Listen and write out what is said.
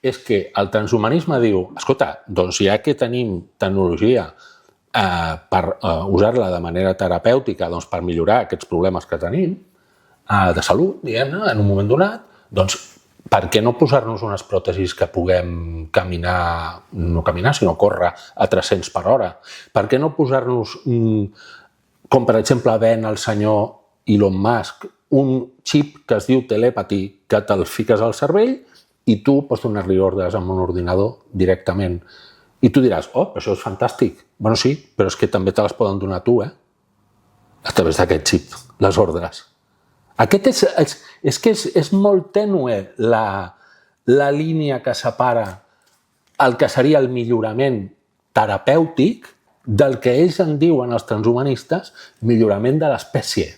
és que el transhumanisme diu, escolta, doncs ja que tenim tecnologia per usar-la de manera terapèutica per millorar aquests problemes que tenim de salut, diguem-ne, en un moment donat, doncs per què no posar-nos unes pròtesis que puguem caminar, no caminar, sinó córrer a 300 per hora? Per què no posar-nos, com per exemple ven el senyor Elon Musk, un xip que es diu telepathy, que te'l fiques al cervell i tu pots donar-li ordres amb un ordinador directament. I tu diràs, oh, això és fantàstic. Bueno, sí, però és que també te les poden donar tu, a través d'aquest xip, les ordres. És que és molt tènue la línia que separa el que seria el millorament terapèutic del que ells en diuen, els transhumanistes, millorament de l'espècie.